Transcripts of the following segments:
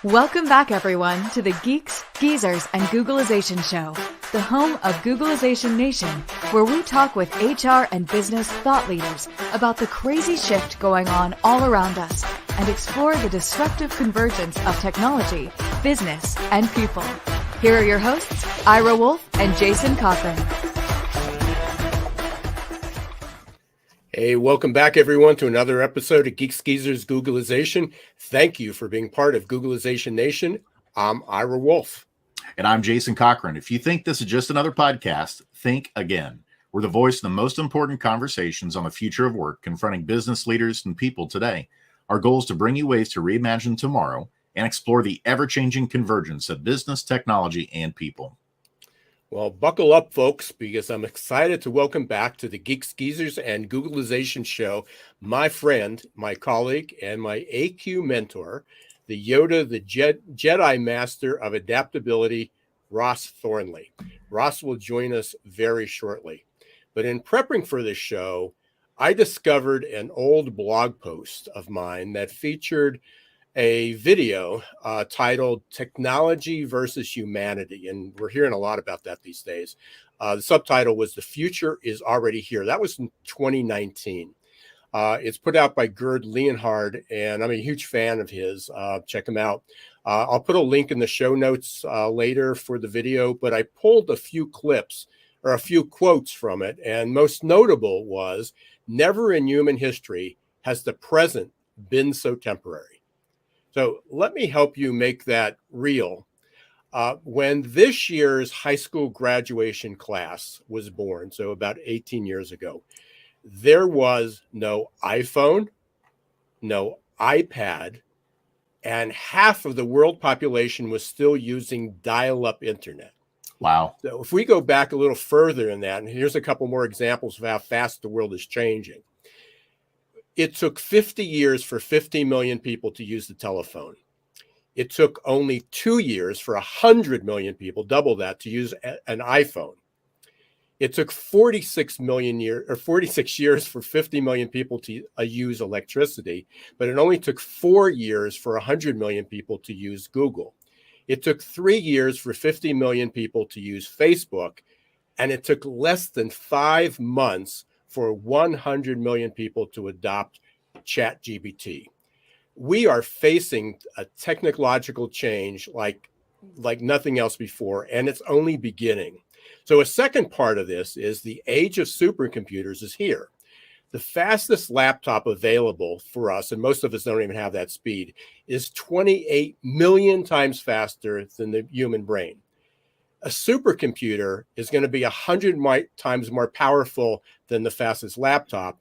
Welcome back, everyone, to the Geeks, Geezers, and Googlization Show, the home of Googlization Nation, where we talk with HR and business thought leaders about the crazy shift going on all around us and explore the disruptive convergence of technology, business, and people. Here are your hosts, Ira Wolfe and Jason Cochran. Hey, welcome back, everyone, to another episode of Geeks Geezers Googlization. Thank you for being part of Googlization Nation. I'm Ira Wolfe. And I'm Jason Cochran. If you think this is just another podcast, think again. We're the voice of the most important conversations on the future of work confronting business leaders and people today. Our goal is to bring you ways to reimagine tomorrow and explore the ever-changing convergence of business, technology, and people. Well, buckle up, folks, because I'm excited to welcome back to the Geeks, Geezers, and Googlization Show my friend, my colleague, and my AQ mentor, the Yoda, the Jedi Master of Adaptability, Ross Thornley. Ross will join us very shortly. But in prepping for this show, I discovered an old blog post of mine that featured a video titled Technology versus Humanity. And we're hearing a lot about that these days. The subtitle was The Future is Already Here. That was in 2019. It's put out by Gerd Leonhard, and I'm a huge fan of his. Check him out. I'll put a link in the show notes later for the video, but I pulled a few clips or a few quotes from it. And most notable was, never in human history has the present been so temporary. So let me help you make that real. When this year's high school graduation class was born, so about 18 years ago, there was no iPhone, no iPad, and half of the world population was still using dial-up internet. Wow. So if we go back a little further in that, and here's a couple more examples of how fast the world is changing. It took 50 years for 50 million people to use the telephone. It took only 2 years for 100 million people, double that, to use an iPhone. It took 46 years for 50 million people to use electricity, but it only took 4 years for 100 million people to use Google. It took 3 years for 50 million people to use Facebook, and it took less than 5 months for 100 million people to adopt ChatGPT. We are facing a technological change like nothing else before, and it's only beginning. So a second part of this is the age of supercomputers is here. The fastest laptop available for us, and most of us don't even have that speed, is 28 million times faster than the human brain. A supercomputer is going to be 100 times more powerful than the fastest laptop.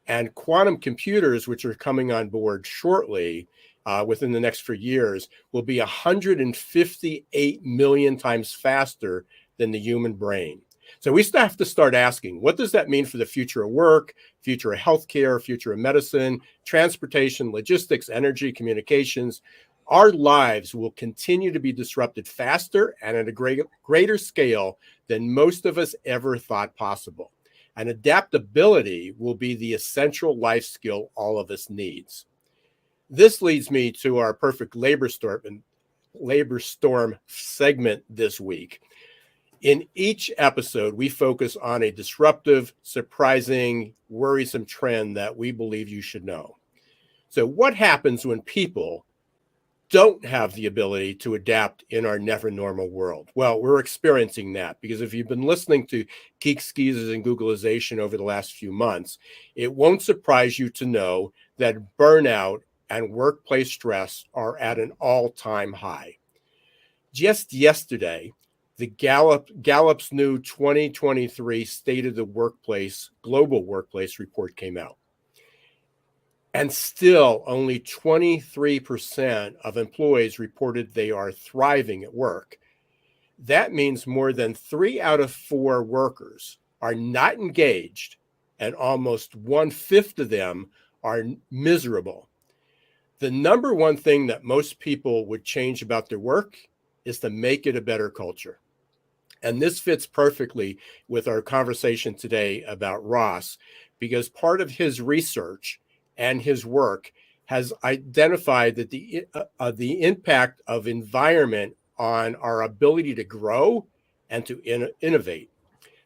And quantum computers, which are coming on board shortly, within the next few years, will be 158 million times faster than the human brain. So we still have to start asking, what does that mean for the future of work, future of healthcare, future of medicine, transportation, logistics, energy, communications? Our lives will continue to be disrupted faster and at a greater scale than most of us ever thought possible. And adaptability will be the essential life skill all of us needs. This leads me to our perfect labor storm segment this week. In each episode, we focus on a disruptive, surprising, worrisome trend that we believe you should know. So what happens when people don't have the ability to adapt in our never normal world? Well, we're experiencing that because if you've been listening to Geeks, Geezers, and Googlization over the last few months, it won't surprise you to know that burnout and workplace stress are at an all-time high. Just yesterday, the Gallup's new 2023 State of the Workplace, Global Workplace report came out. And still, only 23% of employees reported they are thriving at work. That means more than 3 out of 4 workers are not engaged, and almost 1/5 of them are miserable. The number one thing that most people would change about their work is to make it a better culture. And this fits perfectly with our conversation today about Ross, because part of his research and his work has identified that the impact of environment on our ability to grow and to innovate.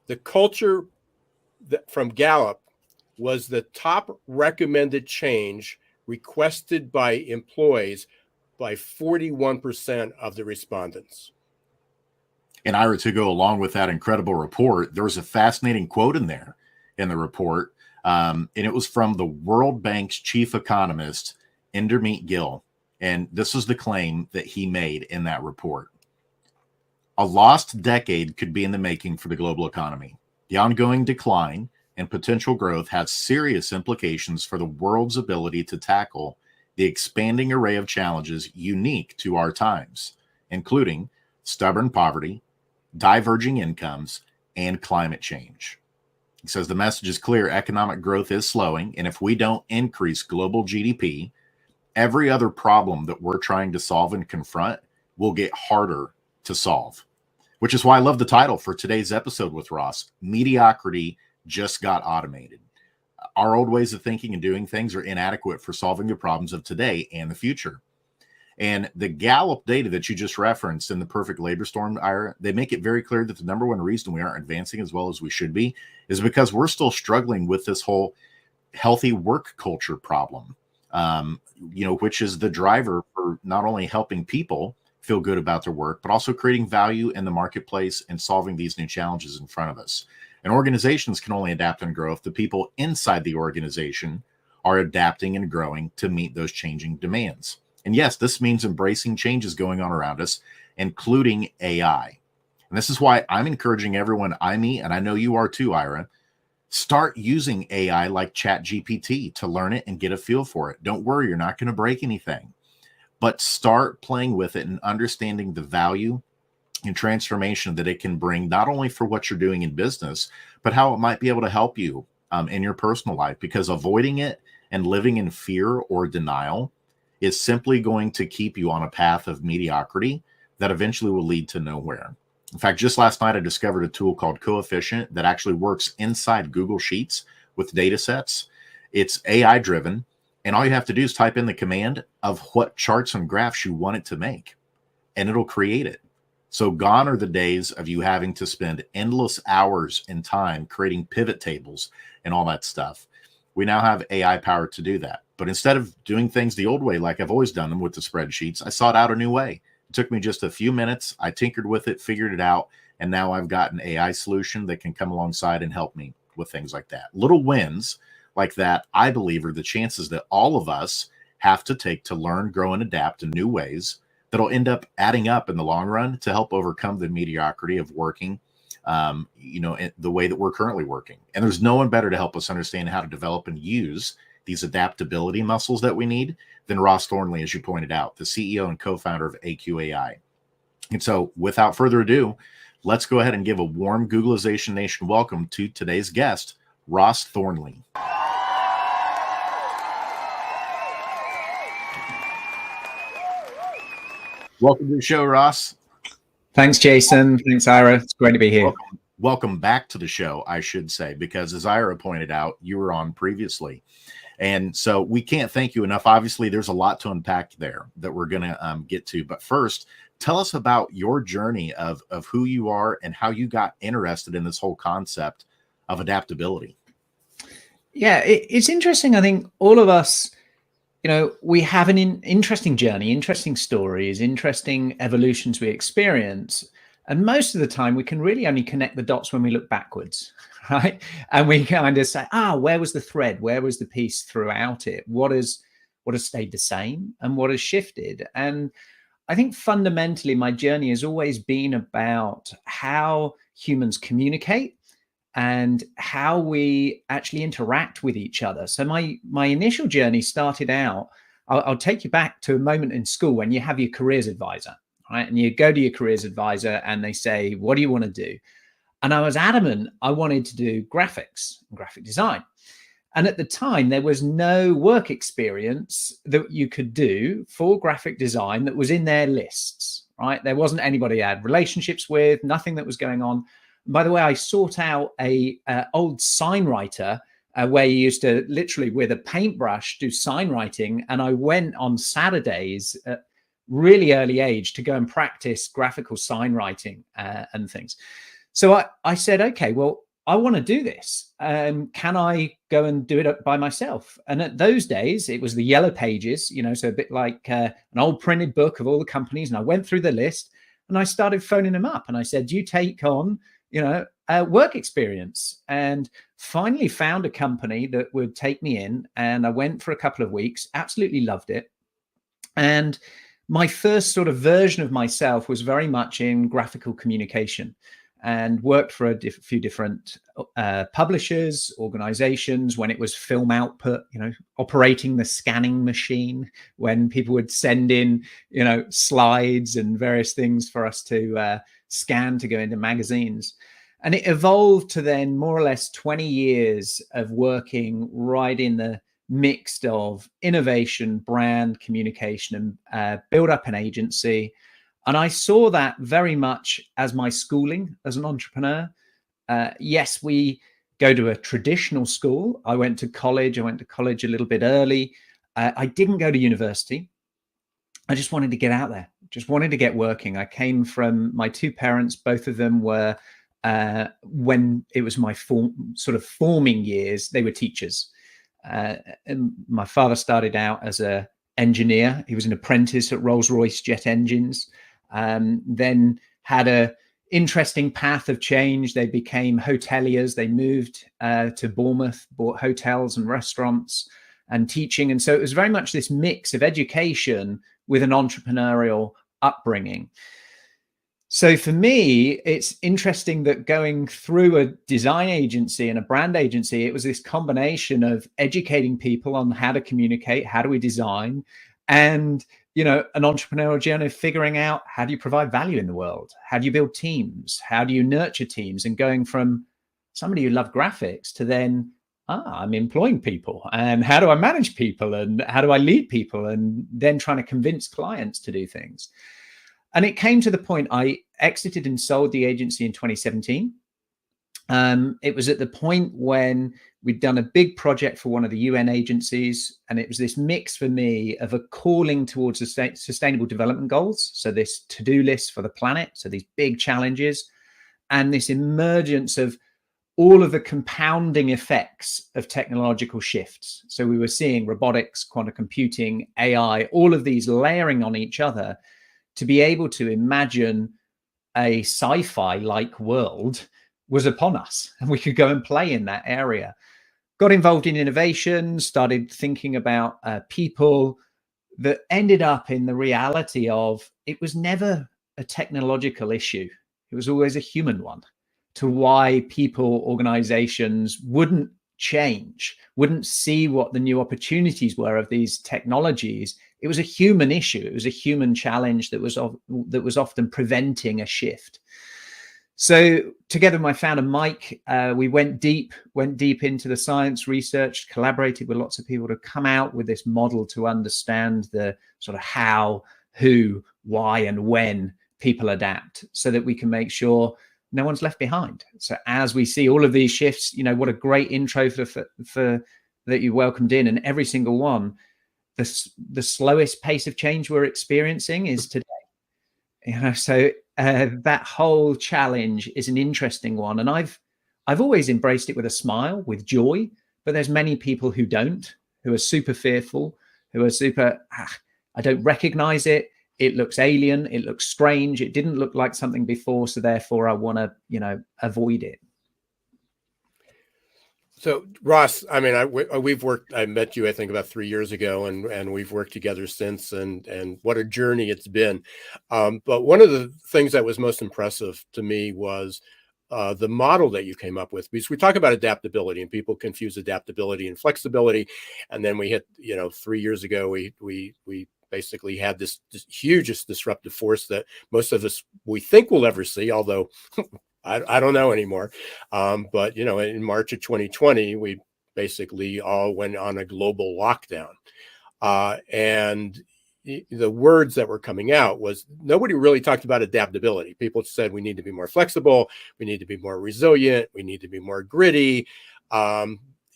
The culture from Gallup was the top recommended change requested by employees by 41% of the respondents. And Ira, to go along with that incredible report, there was a fascinating quote in there in the report, and it was from the World Bank's chief economist, Indermeet Gill. And this is the claim that he made in that report. A lost decade could be in the making for the global economy. The ongoing decline and potential growth has serious implications for the world's ability to tackle the expanding array of challenges unique to our times, including stubborn poverty, diverging incomes, and climate change. He says the message is clear: economic growth is slowing, and if we don't increase global GDP, every other problem that we're trying to solve and confront will get harder to solve. Which is why I love the title for today's episode with Ross: Mediocrity Just Got Automated. Our old ways of thinking and doing things are inadequate for solving the problems of today and the future. And the Gallup data that you just referenced in the perfect labor storm, Ira, they make it very clear that the number one reason we aren't advancing as well as we should be is because we're still struggling with this whole healthy work culture problem, which is the driver for not only helping people feel good about their work, but also creating value in the marketplace and solving these new challenges in front of us. And organizations can only adapt and grow if the people inside the organization are adapting and growing to meet those changing demands. And yes, this means embracing changes going on around us, including AI. And this is why I'm encouraging everyone I meet, and I know you are too, Ira, start using AI like ChatGPT to learn it and get a feel for it. Don't worry, you're not going to break anything, but start playing with it and understanding the value and transformation that it can bring, not only for what you're doing in business, but how it might be able to help you in your personal life, because avoiding it and living in fear or denial is simply going to keep you on a path of mediocrity that eventually will lead to nowhere. In fact, just last night, I discovered a tool called Coefficient that actually works inside Google Sheets with data sets. It's AI driven, and all you have to do is type in the command of what charts and graphs you want it to make, and it'll create it. So gone are the days of you having to spend endless hours in time creating pivot tables and all that stuff. We now have AI power to do that. But instead of doing things the old way, like I've always done them with the spreadsheets, I sought out a new way. It took me just a few minutes. I tinkered with it, figured it out, and now I've got an AI solution that can come alongside and help me with things like that. Little wins like that, I believe, are the chances that all of us have to take to learn, grow, and adapt in new ways that'll end up adding up in the long run to help overcome the mediocrity of working, the way that we're currently working. And there's no one better to help us understand how to develop and use these adaptability muscles that we need than Ross Thornley, as you pointed out, the CEO and co-founder of AQAI. And so without further ado, let's go ahead and give a warm Googlization Nation welcome to today's guest, Ross Thornley. Welcome to the show, Ross. Thanks, Jason. Thanks, Ira. It's great to be here. Welcome back to the show, I should say, because as Ira pointed out, you were on previously. And so we can't thank you enough. Obviously, there's a lot to unpack there that we're going to get to. But first, tell us about your journey of who you are and how you got interested in this whole concept of adaptability. Yeah, it's interesting. I think all of us, we have an interesting journey, interesting stories, interesting evolutions we experience. And most of the time, we can really only connect the dots when we look backwards, right? And we kind of say, where was the thread? Where was the piece throughout it? What has stayed the same and what has shifted? And I think fundamentally, my journey has always been about how humans communicate and how we actually interact with each other. So my initial journey started out, I'll take you back to a moment in school when you have your careers advisor, right? And you go to your careers advisor and they say, what do you want to do? And I was adamant I wanted to do graphics and graphic design. And at the time, there was no work experience that you could do for graphic design that was in their lists, right? There wasn't anybody I had relationships with, nothing that was going on. By the way, I sought out a old sign writer where you used to literally with a paintbrush do sign writing. And I went on Saturdays at really early age to go and practice graphical sign writing and things. So I said, okay, well, I want to do this. Can I go and do it by myself? And at those days, it was the yellow pages, so a bit like an old printed book of all the companies. And I went through the list and I started phoning them up. And I said, do you take on, work experience? And finally found a company that would take me in. And I went for a couple of weeks, absolutely loved it. And my first sort of version of myself was very much in graphical communication, and worked for a few different publishers, organizations when it was film output, operating the scanning machine, when people would send in, slides and various things for us to scan to go into magazines. And it evolved to then more or less 20 years of working right in the mix of innovation, brand communication, and build up an agency. And I saw that very much as my schooling as an entrepreneur. Yes, we go to a traditional school. I went to college a little bit early. I didn't go to university. I just wanted to get out there, just wanted to get working. I came from my two parents. Both of them were, when it was my forming years, they were teachers. And my father started out as an engineer. He was an apprentice at Rolls-Royce jet engines. Then had a interesting path of change. They became hoteliers. They moved to Bournemouth, bought hotels and restaurants and teaching. And so it was very much this mix of education with an entrepreneurial upbringing. So for me, it's interesting that going through a design agency and a brand agency, it was this combination of educating people on how to communicate, how do we design, and an entrepreneurial journey of figuring out how do you provide value in the world? How do you build teams? How do you nurture teams? And going from somebody who loved graphics to then, I'm employing people, and how do I manage people, and how do I lead people, and then trying to convince clients to do things. And it came to the point I exited and sold the agency in 2017. It was at the point when we'd done a big project for one of the UN agencies. And it was this mix for me of a calling towards the sustainable development goals. So this to-do list for the planet. So these big challenges, and this emergence of all of the compounding effects of technological shifts. So we were seeing robotics, quantum computing, AI, all of these layering on each other to be able to imagine a sci-fi like world was upon us, and we could go and play in that area. Got involved in innovation, started thinking about people, that ended up in the reality of it was never a technological issue. It was always a human one, to why people, organizations wouldn't change, wouldn't see what the new opportunities were of these technologies. It was a human issue. It was a human challenge that was often preventing a shift. So together with my founder, Mike, we went deep into the science research, collaborated with lots of people to come out with this model to understand the sort of how, who, why, and when people adapt, so that we can make sure no one's left behind. So as we see all of these shifts, what a great intro for that you welcomed in, and every single one, the slowest pace of change we're experiencing is today. So that whole challenge is an interesting one, and I've always embraced it with a smile, with joy. But there's many people who don't, who are super fearful, who are super, I don't recognize it. It looks alien. It looks strange. It didn't look like something before, so therefore I want to, avoid it. So Ross, I mean, I met you, I think, about 3 years ago, and we've worked together since, and what a journey it's been. But one of the things that was most impressive to me was the model that you came up with, because we talk about adaptability and people confuse adaptability and flexibility. And then we hit, 3 years ago, we basically had this hugest disruptive force that most of us, we think we'll ever see, although I don't know anymore. But, in March of 2020, we basically all went on a global lockdown. And the words that were coming out was, nobody really talked about adaptability. People said we need to be more flexible. We need to be more resilient. We need to be more gritty.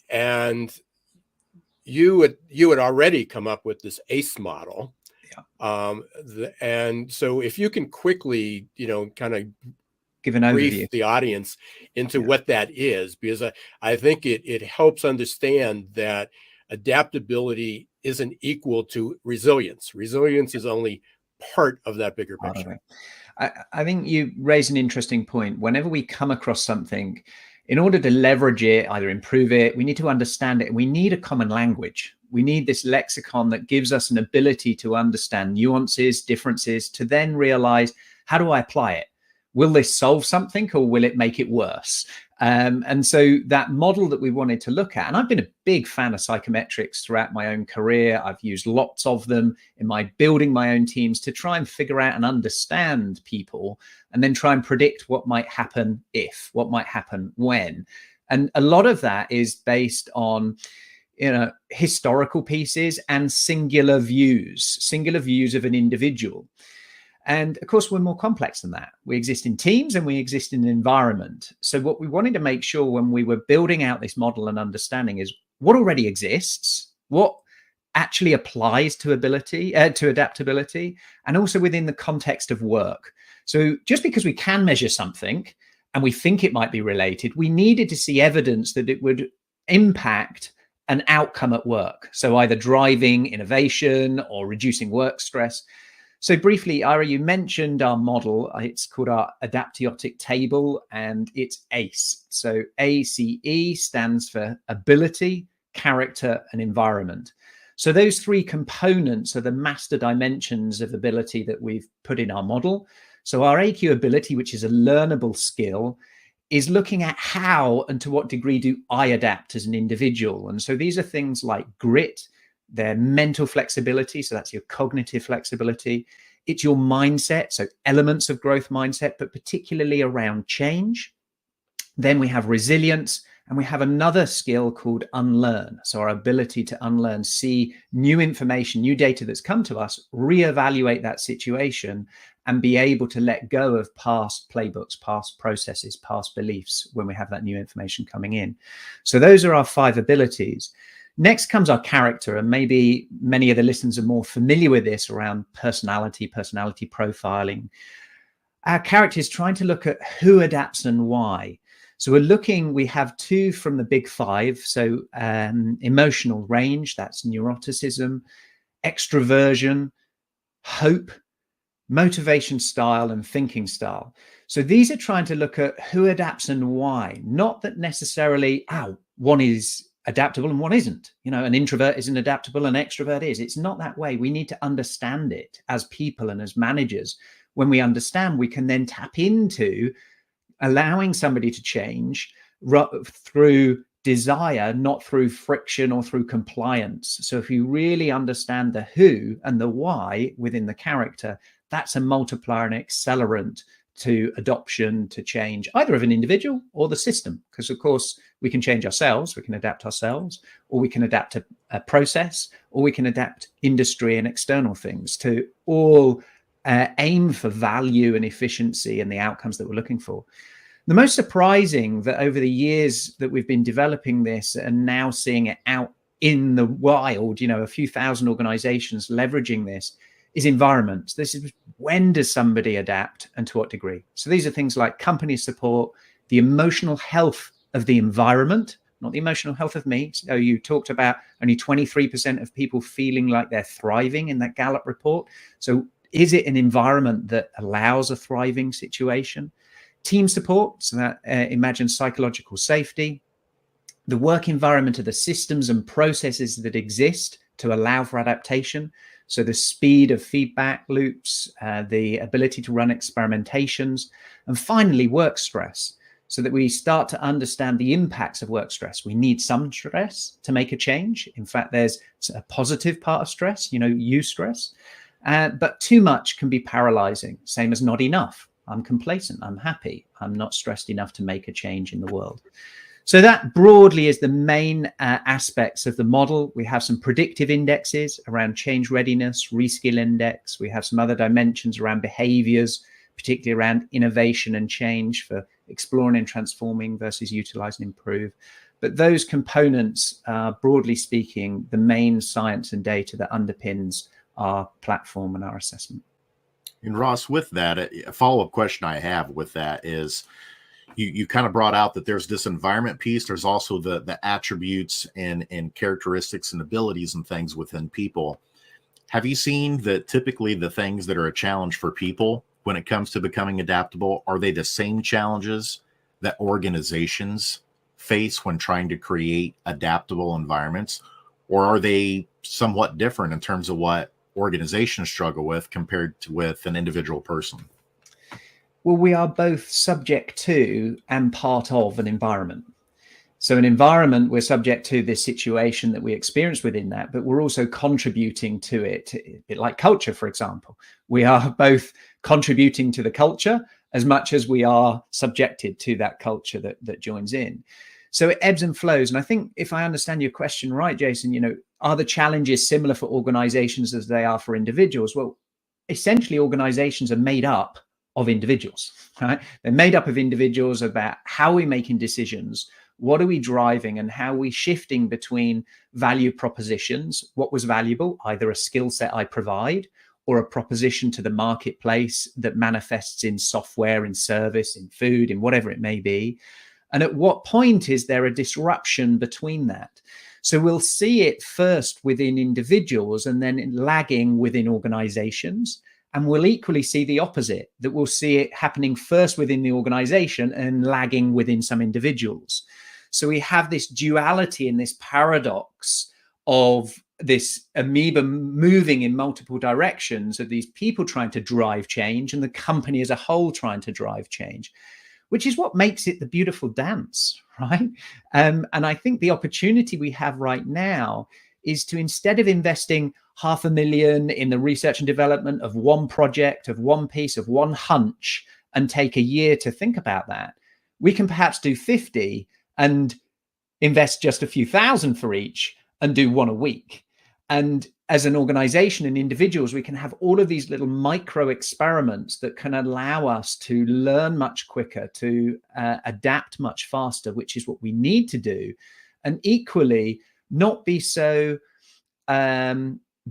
And you had already come up with this ACE model. And so if you can quickly, kind of give an brief overview the audience into what that is, because I think it helps understand that adaptability isn't equal to resilience. Resilience is only part of that bigger picture. I think you raise an interesting point. Whenever we come across something, in order to leverage it, either improve it, we need to understand it. We need a common language. We need this lexicon that gives us an ability to understand nuances, differences, to then realize, how do I apply it? Will this solve something or will it make it worse? And so that model that we wanted to look at, and I've been a big fan of psychometrics throughout my own career. I've used lots of them in my building my own teams to try and figure out and understand people, and then try and predict what might happen if, what might happen when. And a lot of that is based on historical pieces and singular views of an individual. And of course, we're more complex than that. We exist in teams and we exist in an environment. So what we wanted to make sure when we were building out this model and understanding is what already exists, what actually applies to adaptability, and also within the context of work. So just because we can measure something and we think it might be related, we needed to see evidence that it would impact an outcome at work. So either driving innovation or reducing work stress. So briefly, Ira, you mentioned our model. It's called our Adaptiotic Table, and it's ACE. So ACE stands for ability, character, and environment. So those three components are the master dimensions of ability that we've put in our model. So our AQ ability, which is a learnable skill, is looking at how and to what degree do I adapt as an individual. And so these are things like grit, their mental flexibility, so that's your cognitive flexibility. It's your mindset, so elements of growth mindset, but particularly around change. Then we have resilience, and we have another skill called unlearn. So our ability to unlearn, see new information, new data that's come to us, reevaluate that situation, and be able to let go of past playbooks, past processes, past beliefs when we have that new information coming in. So those are our 5 abilities. Next comes our character, and maybe many of the listeners are more familiar with this around personality profiling. Our character is trying to look at who adapts and why. So we have 2 from the big 5. So emotional range, that's neuroticism, extroversion, hope, motivation style, and thinking style. So these are trying to look at who adapts and why, not that necessarily, one is adaptable and one isn't. An introvert isn't adaptable, an extrovert is. It's not that way. We need to understand it as people and as managers. When we understand, we can then tap into allowing somebody to change through desire, not through friction or through compliance. So if you really understand the who and the why within the character, that's a multiplier and accelerant to adoption, to change, either of an individual or the system. Because of course, we can change ourselves, we can adapt ourselves, or we can adapt a process, or we can adapt industry and external things to all aim for value and efficiency and the outcomes that we're looking for. The most surprising that over the years that we've been developing this and now seeing it out in the wild, a few thousand organizations leveraging this, is environment. This is when does somebody adapt and to what degree? So these are things like company support, the emotional health of the environment, not the emotional health of me. So you talked about only 23% of people feeling like they're thriving in that Gallup report. So is it an environment that allows a thriving situation? Team support, so that imagine psychological safety, the work environment of the systems and processes that exist to allow for adaptation. So the speed of feedback loops, the ability to run experimentations, and finally work stress, so that we start to understand the impacts of work stress. We need some stress to make a change. In fact, there's a positive part of stress, eustress, but too much can be paralyzing, same as not enough. I'm complacent, I'm happy, I'm not stressed enough to make a change in the world. So that broadly is the main aspects of the model. We have some predictive indexes around change readiness, reskill index. We have some other dimensions around behaviors, particularly around innovation and change for exploring and transforming versus utilize and improve. But those components are, broadly speaking, the main science and data that underpins our platform and our assessment. And Ross, with that, a follow-up question I have with that is, you kind of brought out that there's this environment piece. There's also the attributes and characteristics and abilities and things within people. Have you seen that typically the things that are a challenge for people when it comes to becoming adaptable, are they the same challenges that organizations face when trying to create adaptable environments? Or are they somewhat different in terms of what organizations struggle with compared to with an individual person? Well, we are both subject to and part of an environment. So an environment, we're subject to this situation that we experience within that, but we're also contributing to it, a bit like culture, for example. We are both contributing to the culture as much as we are subjected to that culture that joins in. So it ebbs and flows. And I think if I understand your question right, Jason, are the challenges similar for organizations as they are for individuals? Well, essentially organizations are made up of individuals, right? They're made up of individuals about how we're making decisions, what are we driving, and how are we shifting between value propositions, what was valuable, either a skill set I provide or a proposition to the marketplace that manifests in software, in service, in food, in whatever it may be. And at what point is there a disruption between that? So we'll see it first within individuals and then lagging within organizations. And we'll equally see the opposite, that we'll see it happening first within the organization and lagging within some individuals. So we have this duality and this paradox of this amoeba moving in multiple directions, of these people trying to drive change and the company as a whole trying to drive change, which is what makes it the beautiful dance, right? And I think the opportunity we have right now is to, instead of investing $500,000 in the research and development of one project, of one piece, of one hunch, and take a year to think about that, we can perhaps do 50 and invest just a few thousand for each and do one a week. And as an organization and individuals, we can have all of these little micro experiments that can allow us to learn much quicker, to adapt much faster, which is what we need to do. And equally, not be so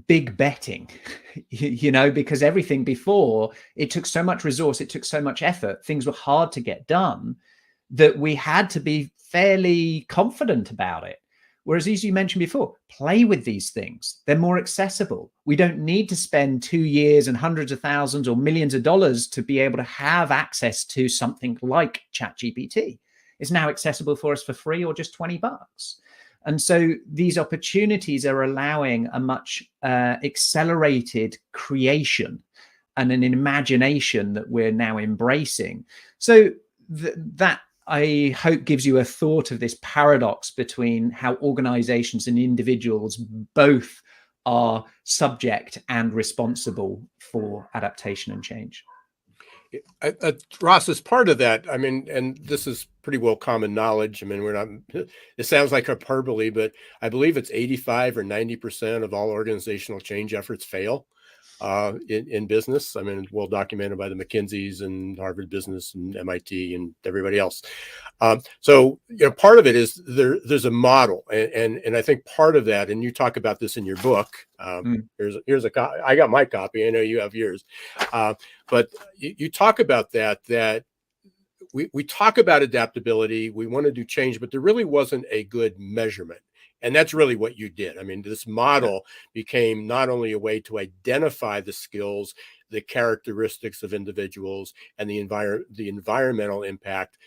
big betting, because everything before, it took so much resource, it took so much effort, things were hard to get done, that we had to be fairly confident about it. Whereas, as you mentioned before, play with these things. They're more accessible. We don't need to spend 2 years and hundreds of thousands or millions of dollars to be able to have access to something like ChatGPT. It's now accessible for us for free or just $20. And so these opportunities are allowing a much accelerated creation and an imagination that we're now embracing. So that, I hope, gives you a thought of this paradox between how organizations and individuals both are subject and responsible for adaptation and change. Ross, as part of that, I mean, and this is pretty well common knowledge. I mean, it sounds like hyperbole, but I believe it's 85 or 90% of all organizational change efforts fail in business. I mean, it's well documented by the McKinseys and Harvard Business and MIT and everybody else. So, part of it is there's a model, and I think part of that, and you talk about this in your book. Here's a copy. I got my copy. I know you have yours, but you talk about that we talk about adaptability. We want to do change, but there really wasn't a good measurement. And that's really what you did. I mean, this model became not only a way to identify the skills, the characteristics of individuals, and the environmental impact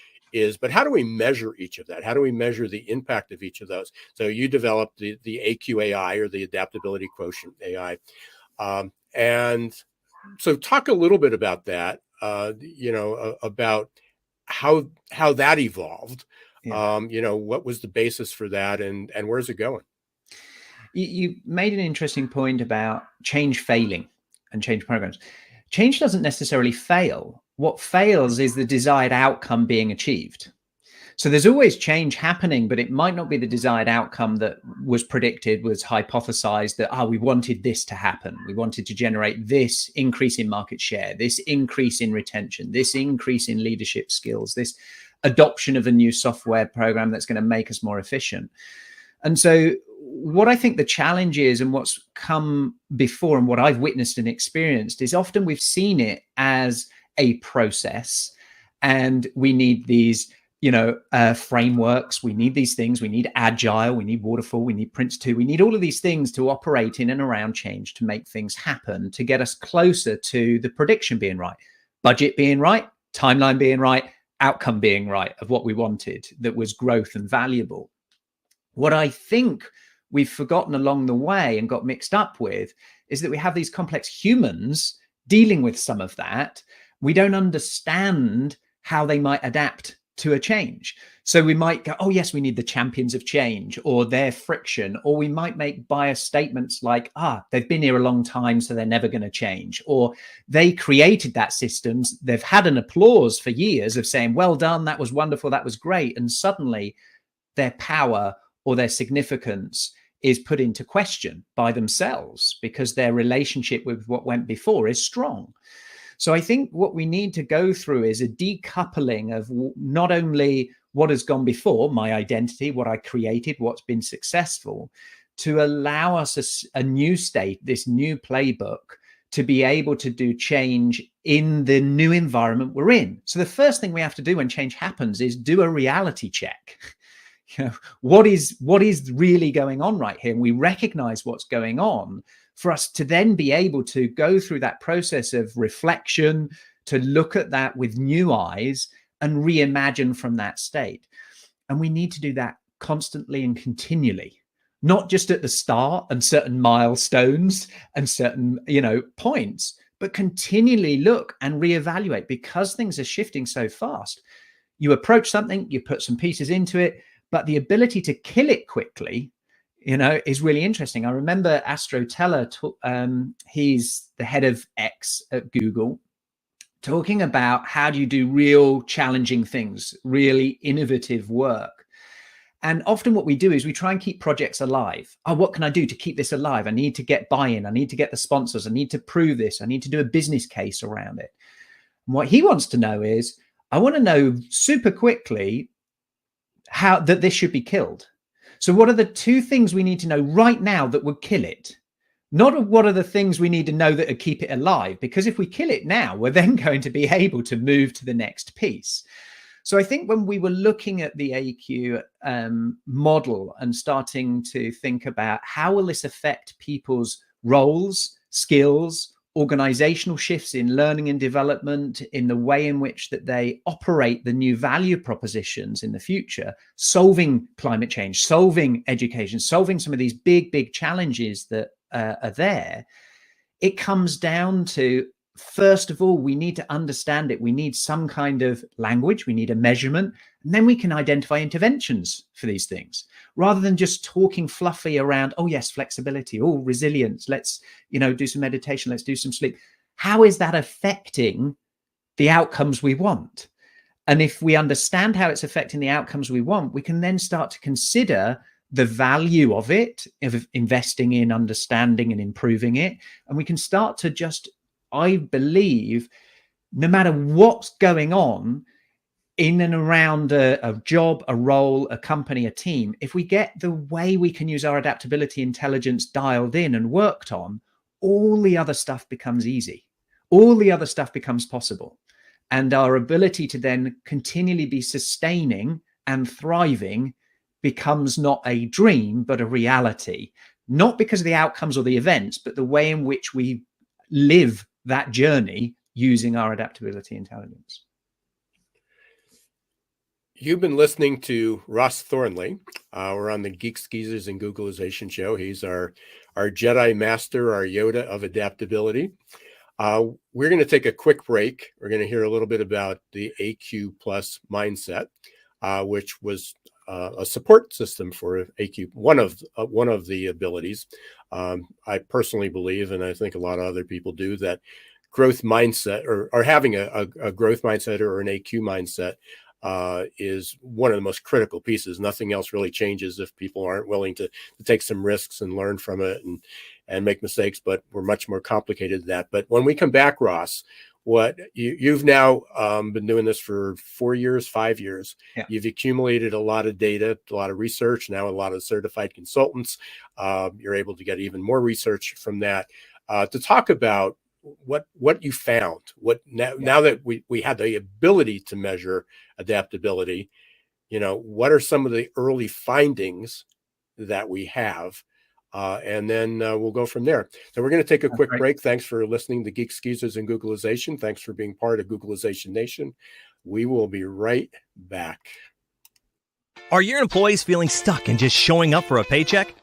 but how do we measure each of that? How do we measure the impact of each of those? So you developed the AQAI, or the Adaptability Quotient AI. And so talk a little bit about that, about how that evolved. Yeah. What was the basis for that, and where's it going? You made an interesting point about change failing and change programs. Change doesn't necessarily fail. What fails is the desired outcome being achieved. So there's always change happening, but it might not be the desired outcome that was predicted, was hypothesized, that, we wanted this to happen. We wanted to generate this increase in market share, this increase in retention, this increase in leadership skills, adoption of a new software program that's going to make us more efficient. And so what I think the challenge is, and what's come before and what I've witnessed and experienced, is often we've seen it as a process, and we need these frameworks, we need these things, we need agile, we need waterfall, we need Prince 2, we need all of these things to operate in and around change, to make things happen, to get us closer to the prediction being right, budget being right, timeline being right, outcome being right of what we wanted, that was growth and valuable. What I think we've forgotten along the way and got mixed up with is that we have these complex humans dealing with some of that. We don't understand how they might adapt to a change. So we might go, oh yes, we need the champions of change, or their friction, or we might make biased statements like, they've been here a long time, so they're never going to change, or they created that systems, they've had an applause for years of saying, well done, that was wonderful, that was great, and suddenly their power or their significance is put into question by themselves because their relationship with what went before is strong. So I think what we need to go through is a decoupling of not only what has gone before, my identity, what I created, what's been successful, to allow us a new state, this new playbook, to be able to do change in the new environment we're in. So the first thing we have to do when change happens is do a reality check. What is really going on right here? And we recognize what's going on, for us to then be able to go through that process of reflection, to look at that with new eyes and reimagine from that state. And we need to do that constantly and continually, not just at the start and certain milestones and certain, points, but continually look and reevaluate, because things are shifting so fast. You approach something, you put some pieces into it, but the ability to kill it quickly, is really interesting. I remember Astro Teller, he's the head of X at Google, talking about how do you do real challenging things, really innovative work. And often what we do is we try and keep projects alive. What can I do to keep this alive? I need to get buy-in. I need to get the sponsors. I need to prove this. I need to do a business case around it. And what he wants to know is, I want to know super quickly how that this should be killed. So what are the two things we need to know right now that would kill it? Not what are the things we need to know that would keep it alive? Because if we kill it now, we're then going to be able to move to the next piece. So I think when we were looking at the AQ model and starting to think about how will this affect people's roles, skills, organizational shifts in learning and development, in the way in which that they operate the new value propositions in the future, solving climate change, solving education, solving some of these big challenges that are there, it comes down to, first of all, we need to understand it. We need some kind of language. We need a measurement. And then we can identify interventions for these things, rather than just talking fluffy around, oh, yes, flexibility, oh, resilience. Let's, do some meditation. Let's do some sleep. How is that affecting the outcomes we want? And if we understand how it's affecting the outcomes we want, we can then start to consider the value of it, of investing in understanding and improving it. And we can start to just, I believe, no matter what's going on in and around a job, a role, a company, a team, if we get the way we can use our adaptability intelligence dialed in and worked on, all the other stuff becomes easy. All the other stuff becomes possible. And our ability to then continually be sustaining and thriving becomes not a dream, but a reality. Not because of the outcomes or the events, but the way in which we live that journey using our adaptability intelligence. You've been listening to Ross Thornley. We're on the Geeks Geezers and Googlization show. He's our Jedi Master, our Yoda of adaptability. We're going to take a quick break. We're going to hear a little bit about the AQ Plus mindset, which was a support system for AQ, one of the abilities. I personally believe, and I think a lot of other people do, that growth mindset or having a growth mindset or an AQ mindset is one of the most critical pieces. Nothing else really changes if people aren't willing to take some risks and learn from it and make mistakes, but we're much more complicated than that. But when we come back, Ross, what you've now been doing this for 4 years, 5 years. Yeah. You've accumulated a lot of data, a lot of research, now a lot of certified consultants. You're able to get even more research from that to talk about what you found. Now that we had the ability to measure adaptability, what are some of the early findings that we have? And then we'll go from there. So we're going to take a quick break. Thanks for listening to Geeks Geezers and Googlization. Thanks for being part of Googlization Nation. We will be right back. Are your employees feeling stuck and just showing up for a paycheck?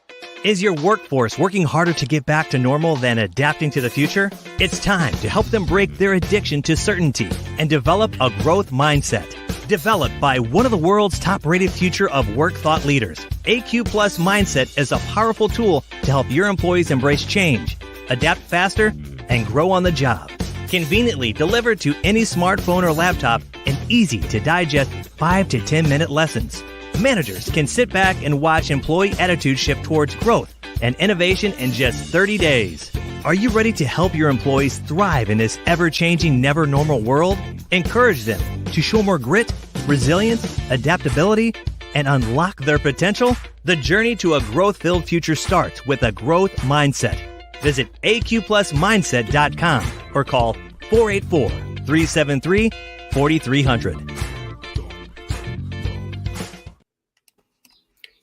Is your workforce working harder to get back to normal than adapting to the future? It's time to help them break their addiction to certainty and develop a growth mindset. Developed by one of the world's top-rated future of work thought leaders, AQ Plus Mindset is a powerful tool to help your employees embrace change, adapt faster, and grow on the job. Conveniently delivered to any smartphone or laptop and easy to digest 5 to 10 minute lessons. Managers can sit back and watch employee attitude shift towards growth and innovation in just 30 days. Are you ready to help your employees thrive in this ever-changing, never-normal world? Encourage them to show more grit, resilience, adaptability, and unlock their potential? The journey to a growth-filled future starts with a growth mindset. Visit aqplusmindset.com or call 484-373-4300.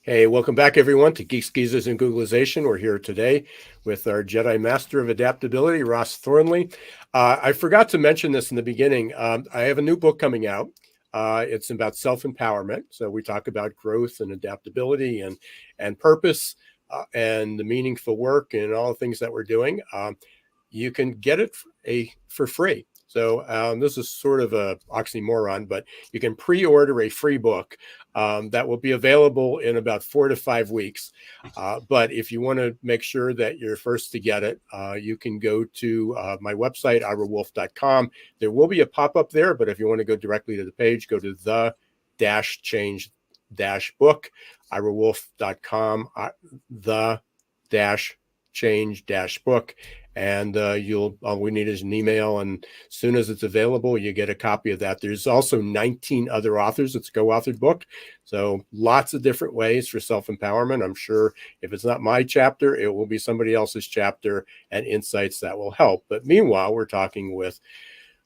Hey, welcome back, everyone, to Geeks Geezers and Googlization. We're here today with our Jedi Master of Adaptability, Ross Thornley. I forgot to mention this in the beginning. I have a new book coming out. It's about self-empowerment. So we talk about growth and adaptability and purpose and the meaningful work and all the things that we're doing. You can get it for free. So this is sort of a oxymoron, but you can pre-order a free book that will be available in about 4 to 5 weeks. But if you want to make sure that you're first to get it, you can go to my website, irawolfe.com. There will be a pop-up there, but if you want to go directly to the page, go to the-change-book, irawolfe.com, the-change-book. And all we need is an email, and as soon as it's available, you get a copy of that. There's also 19 other authors. It's a co-authored book, so lots of different ways for self-empowerment. I'm sure if it's not my chapter, it will be somebody else's chapter and insights that will help. But meanwhile, we're talking with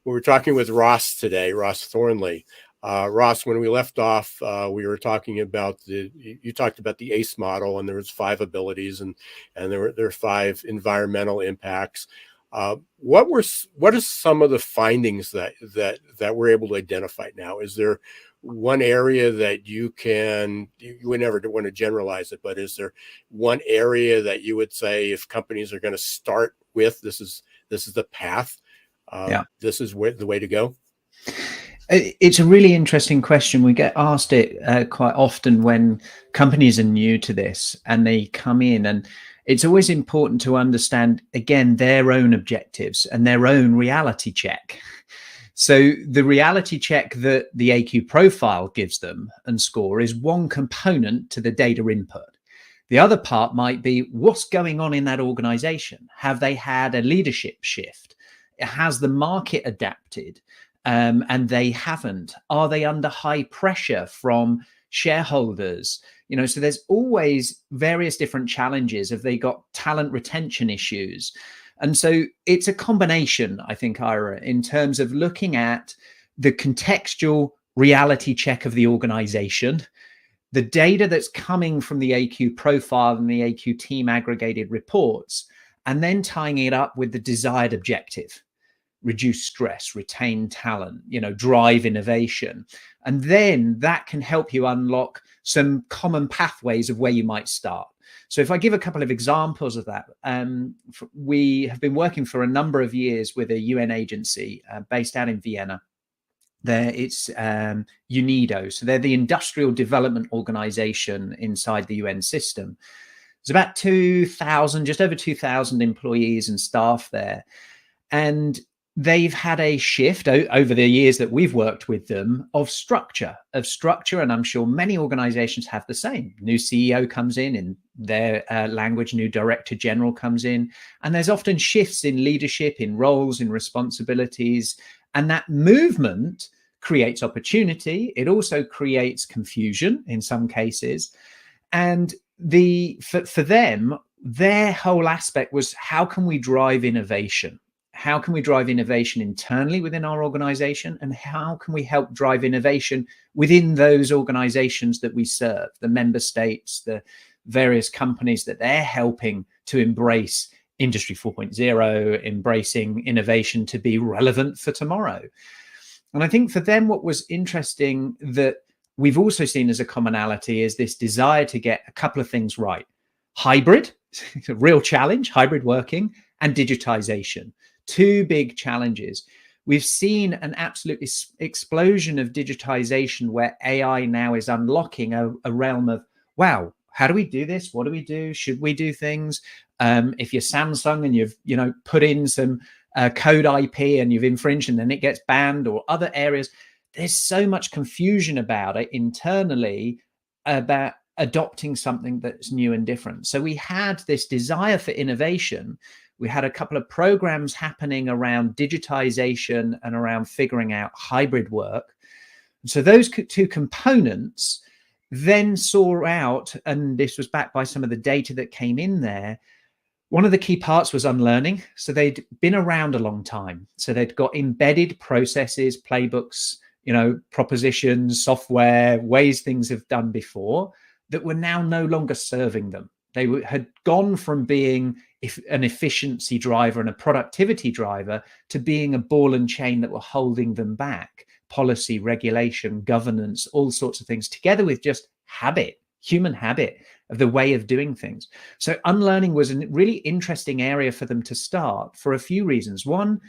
Ross today, Ross Thornley. Ross, when we left off, we were talking about you talked about the ACE model, and there was 5 abilities, and there are 5 environmental impacts. What are some of the findings that we're able to identify now? Is there one area that you would never want to generalize it, but is there one area that you would say if companies are going to start with, this is the path, this is the way to go? It's a really interesting question. We get asked it quite often when companies are new to this and they come in, and it's always important to understand, again, their own objectives and their own reality check. So the reality check that the AQ profile gives them and score is one component to the data input. The other part might be what's going on in that organization. Have they had a leadership shift? Has the market adapted? And they haven't. Are they under high pressure from shareholders? So there's always various different challenges. Have they got talent retention issues? And so it's a combination, I think, Ira, in terms of looking at the contextual reality check of the organization, the data that's coming from the AQ profile and the AQ team aggregated reports, and then tying it up with the desired objective. Reduce stress, retain talent, drive innovation. And then that can help you unlock some common pathways of where you might start. So if I give a couple of examples of that, we have been working for a number of years with a UN agency based out in Vienna. It's UNIDO. So they're the Industrial Development Organization inside the UN system. There's about 2,000, just over 2,000 employees and staff there. And they've had a shift over the years that we've worked with them of structure. And I'm sure many organizations have the same. New CEO comes in their language, new director general comes in, and there's often shifts in leadership, in roles, in responsibilities. And that movement creates opportunity. It also creates confusion in some cases. And for them, their whole aspect was, how can we drive innovation? How can we drive innovation internally within our organization? And how can we help drive innovation within those organizations that we serve, the member states, the various companies that they're helping to embrace Industry 4.0, embracing innovation to be relevant for tomorrow? And I think for them, what was interesting that we've also seen as a commonality is this desire to get a couple of things right. Hybrid, a real challenge, hybrid working, and digitization. Two big challenges. We've seen an absolute explosion of digitization where AI now is unlocking a realm of, wow, how do we do this? What do we do? Should we do things? If you're Samsung and you've put in some code IP and you've infringed and then it gets banned, or other areas, there's so much confusion about it internally about adopting something that's new and different. So we had this desire for innovation. We had a couple of programs happening around digitization and around figuring out hybrid work. So those two components then saw out, and this was backed by some of the data that came in there. One of the key parts was unlearning. So they'd been around a long time. So they'd got embedded processes, playbooks, propositions, software, ways things have done before that were now no longer serving them. They had gone from being an efficiency driver and a productivity driver to being a ball and chain that were holding them back. Policy, regulation, governance, all sorts of things, together with just habit, human habit of the way of doing things. So unlearning was a really interesting area for them to start for a few reasons. One,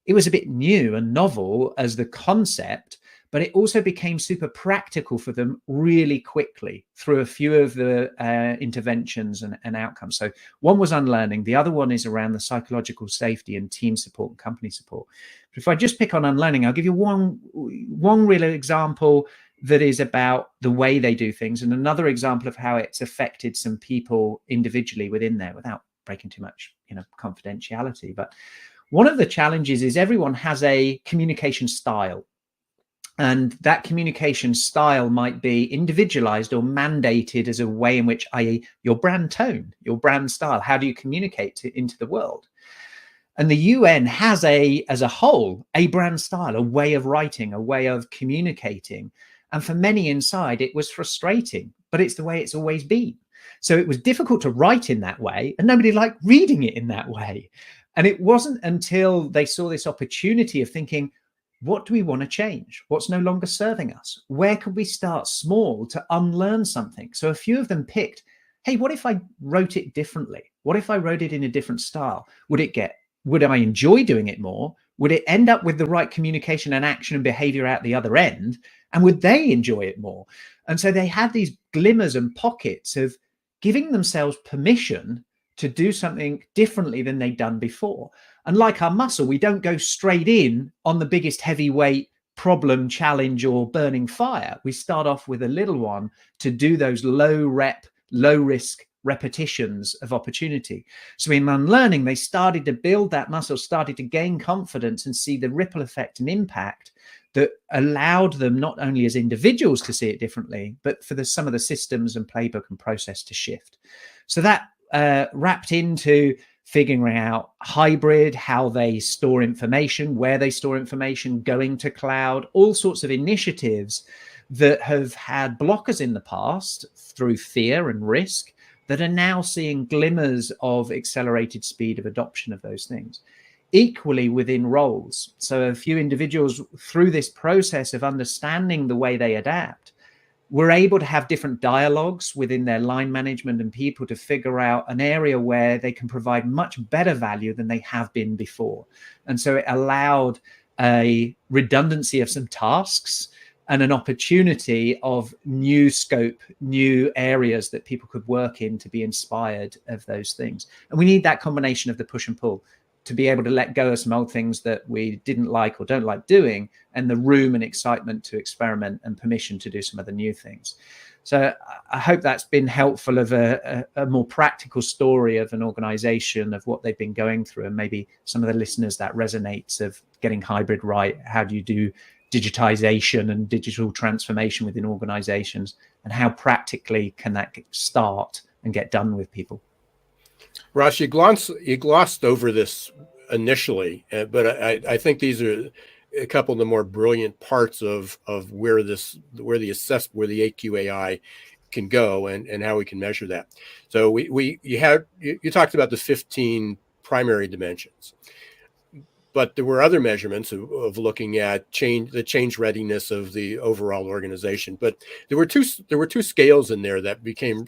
it was a bit new and novel as the concept, but it also became super practical for them really quickly through a few of the interventions and outcomes. So one was unlearning. The other one is around the psychological safety and team support and company support. But if I just pick on unlearning, I'll give you one real example that is about the way they do things, and another example of how it's affected some people individually within there without breaking too much, confidentiality. But one of the challenges is everyone has a communication style. And that communication style might be individualized or mandated as a way in which, i.e., your brand tone, your brand style, how do you communicate into the world? And the UN has as a whole, a brand style, a way of writing, a way of communicating. And for many inside, it was frustrating, but it's the way it's always been. So it was difficult to write in that way, and nobody liked reading it in that way. And it wasn't until they saw this opportunity of thinking, what do we want to change? What's no longer serving us? Where could we start small to unlearn something? So a few of them picked, hey, what if I wrote it differently? What if I wrote it in a different style? Would I enjoy doing it more? Would it end up with the right communication and action and behavior out the other end? And would they enjoy it more? And so they had these glimmers and pockets of giving themselves permission to do something differently than they'd done before. And like our muscle, we don't go straight in on the biggest heavyweight problem, challenge, or burning fire. We start off with a little one to do those low rep, low risk repetitions of opportunity. So in unlearning, they started to build that muscle, started to gain confidence and see the ripple effect and impact that allowed them not only as individuals to see it differently, but for some of the systems and playbook and process to shift. So that wrapped into figuring out hybrid, how they store information, where they store information, going to cloud, all sorts of initiatives that have had blockers in the past through fear and risk that are now seeing glimmers of accelerated speed of adoption of those things. Equally within roles. So a few individuals through this process of understanding the way they adapt were able to have different dialogues within their line management and people to figure out an area where they can provide much better value than they have been before. And so it allowed a redundancy of some tasks and an opportunity of new scope, new areas that people could work in to be inspired of those things. And we need that combination of the push and pull. to be able to let go of some old things that we didn't like or don't like doing, and the room and excitement to experiment and permission to do some of the new things. So I hope that's been helpful of a more practical story of an organization, of what they've been going through, and maybe some of the listeners that resonates of getting hybrid right. How do you do digitization and digital transformation within organizations, and how practically can that start and get done with people? Ross, you glossed over this initially, but I think these are a couple of the more brilliant parts of where the AQAI can go and how we can measure that. So you talked about the 15 primary dimensions, but there were other measurements of looking at the change readiness of the overall organization. But there were two scales in there that became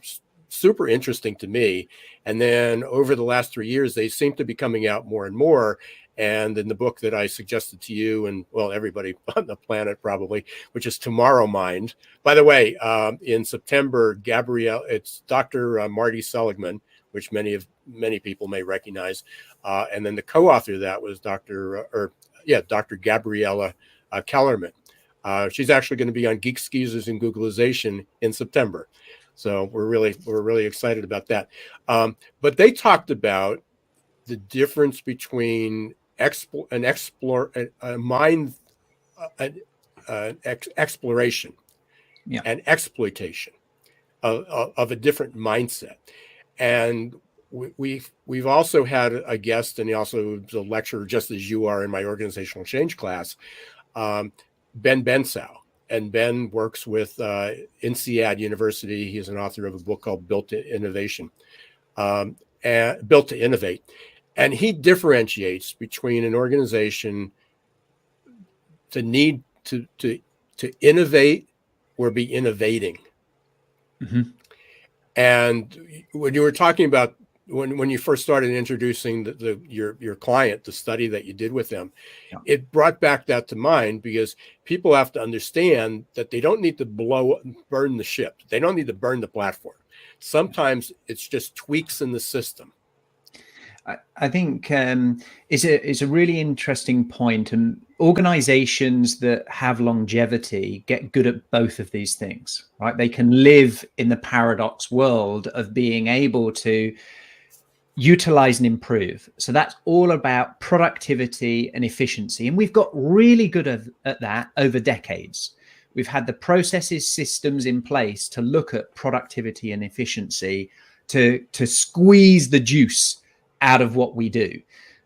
super interesting to me. And then over the last 3 years, they seem to be coming out more and more. And in the book that I suggested to you and, well, everybody on the planet probably, which is Tomorrow Mind. By the way, in September, it's Dr. Marty Seligman, which many people may recognize. And then the co-author of that was Dr. Gabriella Kellerman. She's actually going to be on Geeks Geezers and Googlization in September. So we're really excited about that. But they talked about the difference between exploration and exploitation of a different mindset. And we've also had a guest, and he also was a lecturer, just as you are in my organizational change class, Ben Bensow. And Ben works with INSEAD University. He's an author of a book called Built to Innovation, and Built to Innovate. And he differentiates between an organization, the need to innovate or be innovating. Mm-hmm. And when you were talking about when you first started introducing your client, the study that you did with them, it brought back that to mind, because people have to understand that they don't need to burn the ship. They don't need to burn the platform. Sometimes it's just tweaks in the system. I think it's a really interesting point, and organizations that have longevity get good at both of these things, right? They can live in the paradox world of being able to utilize and improve. So that's all about productivity and efficiency. And we've got really good at that over decades. We've had the processes, systems in place to look at productivity and efficiency, to squeeze the juice out of what we do.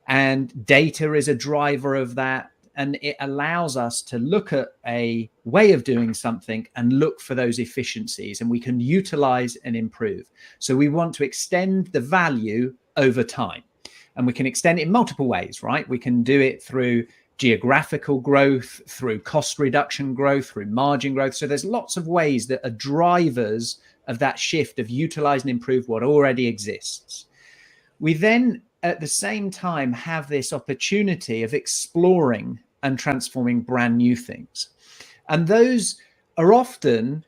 And data is a driver of that. And it allows us to look at a way of doing something and look for those efficiencies, and we can utilize and improve. So we want to extend the value over time, and we can extend it in multiple ways, right? We can do it through geographical growth, through cost reduction growth, through margin growth. So there's lots of ways that are drivers of that shift of utilize and improve what already exists. We then, at the same time, have this opportunity of exploring and transforming brand new things. And those are often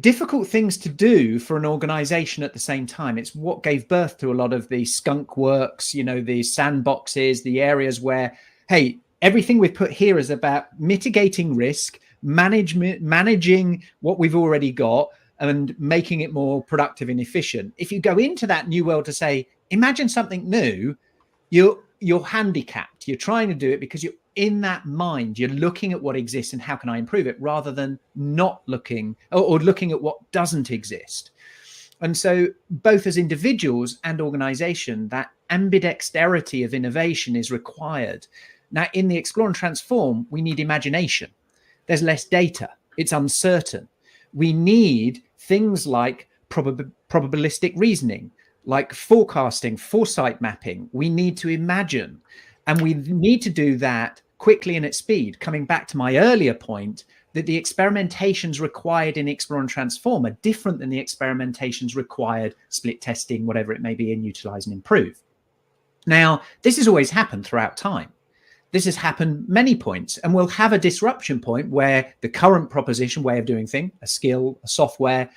difficult things to do for an organization at the same time. It's what gave birth to a lot of the skunk works, the sandboxes, the areas where, hey, everything we've put here is about mitigating risk, managing what we've already got, and making it more productive and efficient. If you go into that new world to say, imagine something new, you're handicapped. You're trying to do it because you're in that mind. You're looking at what exists and how can I improve it, rather than not looking or looking at what doesn't exist. And so both as individuals and organization, that ambidexterity of innovation is required. Now, in the explore and transform, we need imagination. There's less data. It's uncertain. We need things like probabilistic reasoning, like forecasting, foresight mapping. We need to imagine, and we need to do that quickly and at speed. Coming back to my earlier point, that the experimentations required in explore and transform are different than the experimentations required, split testing, whatever it may be, in utilize and improve. Now, this has always happened throughout time. This has happened many points, and we'll have a disruption point where the current proposition, way of doing things, a skill, a software,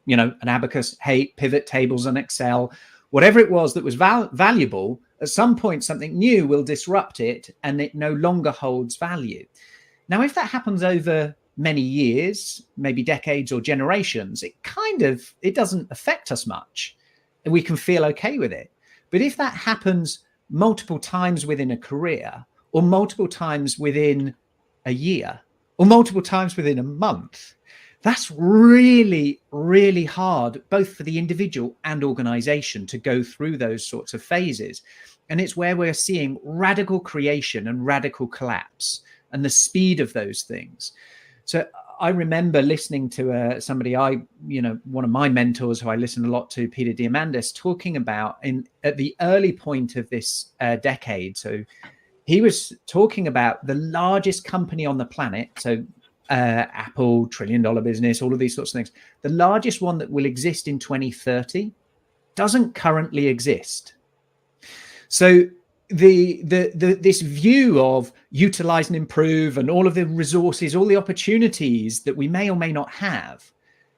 an abacus, pivot tables and Excel, whatever it was that was valuable, At some point, something new will disrupt it and it no longer holds value. Now, if that happens over many years, maybe decades or generations, it doesn't affect us much and we can feel okay with it. But if that happens multiple times within a career, or multiple times within a year, or multiple times within a month, that's really, really hard, both for the individual and organization, to go through those sorts of phases. And it's where we're seeing radical creation and radical collapse and the speed of those things. So I remember listening to somebody one of my mentors who I listen a lot to, Peter Diamandis, talking about at the early point of this decade. So he was talking about the largest company on the planet. So Apple, $1 trillion business, all of these sorts of things. The largest one that will exist in 2030 doesn't currently exist. So this view of utilize and improve and all of the resources, all the opportunities that we may or may not have,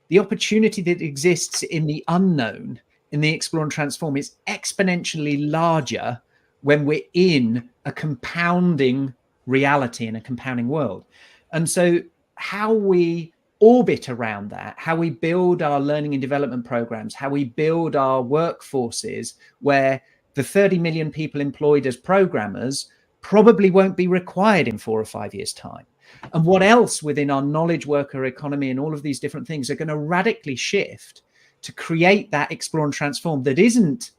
the opportunity that exists in the unknown, in the explore and transform, is exponentially larger when we're in a compounding reality, in a compounding world. And so how we orbit around that, how we build our learning and development programs, how we build our workforces, where the 30 million people employed as programmers probably won't be required in 4 or 5 years' time. And what else within our knowledge worker economy and all of these different things are going to radically shift to create that explore and transform that isn't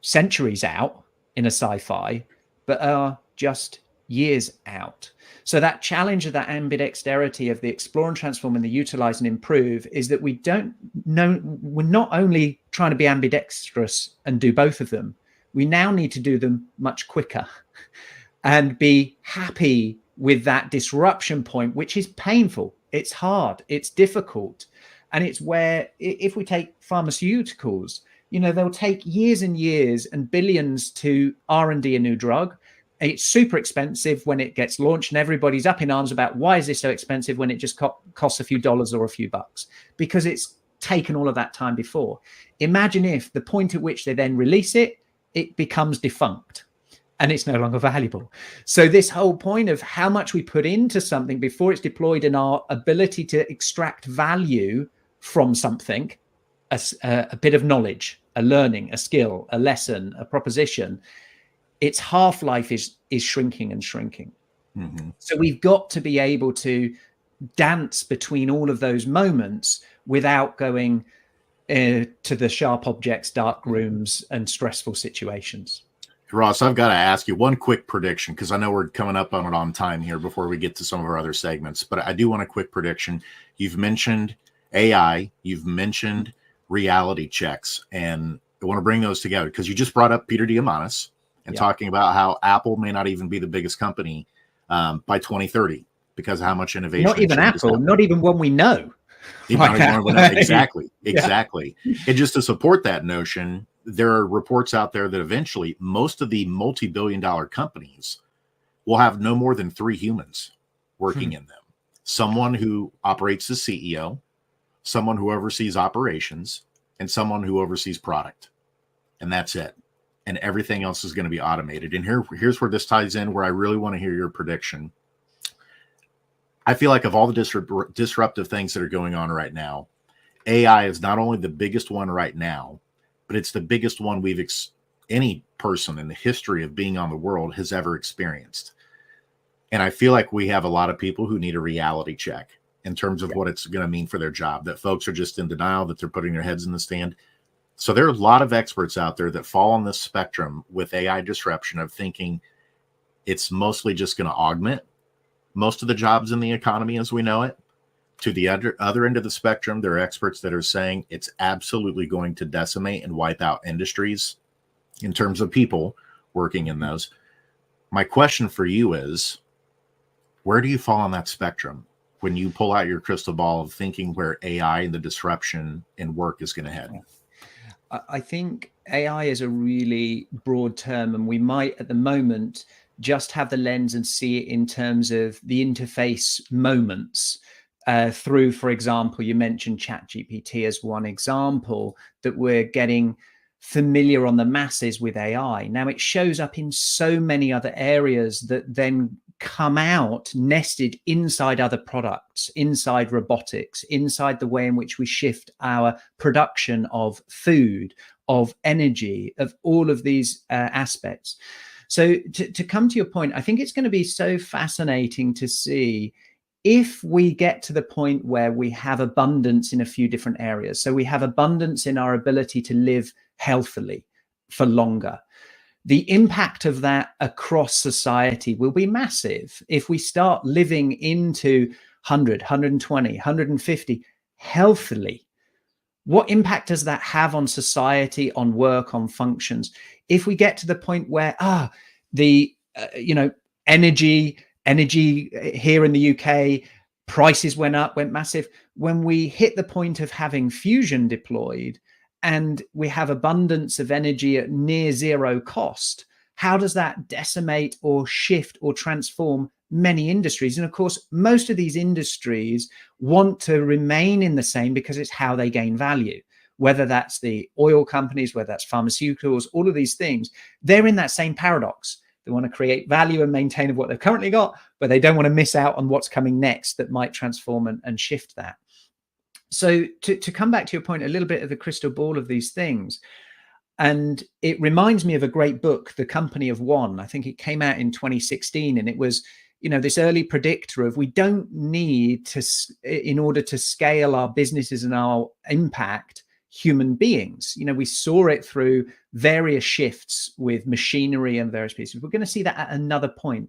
centuries out in a sci-fi, but are just years out. So that challenge of that ambidexterity of the explore and transform and the utilize and improve is that we don't know, we're not only trying to be ambidextrous and do both of them, we now need to do them much quicker and be happy with that disruption point, which is painful. It's hard, it's difficult. And it's where, if we take pharmaceuticals, they'll take years and years and billions to R&D a new drug. It's super expensive when it gets launched, and everybody's up in arms about why is this so expensive when it just costs a few dollars or a few bucks, because it's taken all of that time before. Imagine if the point at which they then release it, it becomes defunct and it's no longer valuable. So this whole point of how much we put into something before it's deployed and our ability to extract value from something, a bit of knowledge, a learning, a skill, a lesson, a proposition, its half-life is shrinking and shrinking. Mm-hmm. So we've got to be able to dance between all of those moments without going to the sharp objects, dark rooms, and stressful situations. Ross, I've got to ask you one quick prediction, because I know we're coming up on it on time here before we get to some of our other segments, but I do want a quick prediction. You've mentioned AI, you've mentioned reality checks, and I want to bring those together because you just brought up Peter Diamandis and talking about how Apple may not even be the biggest company by 2030 because of how much innovation. Not even Apple, not even one we know. Exactly. And just to support that notion, there are reports out there that eventually most of the multi-billion-dollar companies will have no more than 3 humans working in them. Someone who operates the CEO, someone who oversees operations, and someone who oversees product. And that's it. And everything else is going to be automated. And here's where this ties in, where I really want to hear your prediction. I feel like of all the disruptive things that are going on right now, AI is not only the biggest one right now, but it's the biggest one any person in the history of being on the world has ever experienced. And I feel like we have a lot of people who need a reality check in terms of what it's going to mean for their job, that folks are just in denial, that they're putting their heads in the sand. So there are a lot of experts out there that fall on this spectrum with AI disruption of thinking it's mostly just going to augment most of the jobs in the economy as we know it. To the other end of the spectrum, there are experts that are saying it's absolutely going to decimate and wipe out industries in terms of people working in those. My question for you is, where do you fall on that spectrum when you pull out your crystal ball of thinking where AI and the disruption in work is going to head? I think AI is a really broad term, and we might at the moment just have the lens and see it in terms of the interface moments through, for example, you mentioned ChatGPT as one example, that we're getting familiar on the masses with AI. Now it shows up in so many other areas that then come out nested inside other products, inside robotics, inside the way in which we shift our production of food, of energy, of all of these aspects. So to come to your point, I think it's going to be so fascinating to see if we get to the point where we have abundance in a few different areas. So we have abundance in our ability to live healthily for longer. The impact of that across society will be massive. If we start living into 100, 120, 150 healthily, what impact does that have on society, on work, on functions? If we get to the point where energy here in the UK, prices went massive. When we hit the point of having fusion deployed and we have abundance of energy at near zero cost, how does that decimate or shift or transform many industries? And of course, most of these industries want to remain in the same because it's how they gain value. Whether that's the oil companies, whether that's pharmaceuticals, all of these things, they're in that same paradox. They want to create value and maintain what they've currently got, but they don't want to miss out on what's coming next that might transform and shift that. So to come back to your point, a little bit of the crystal ball of these things, and it reminds me of a great book, The Company of One. I think it came out in 2016, and it was, this early predictor of we don't need to, in order to scale our businesses and our impact, human beings. We saw it through various shifts with machinery and various pieces. We're going to see that at another point.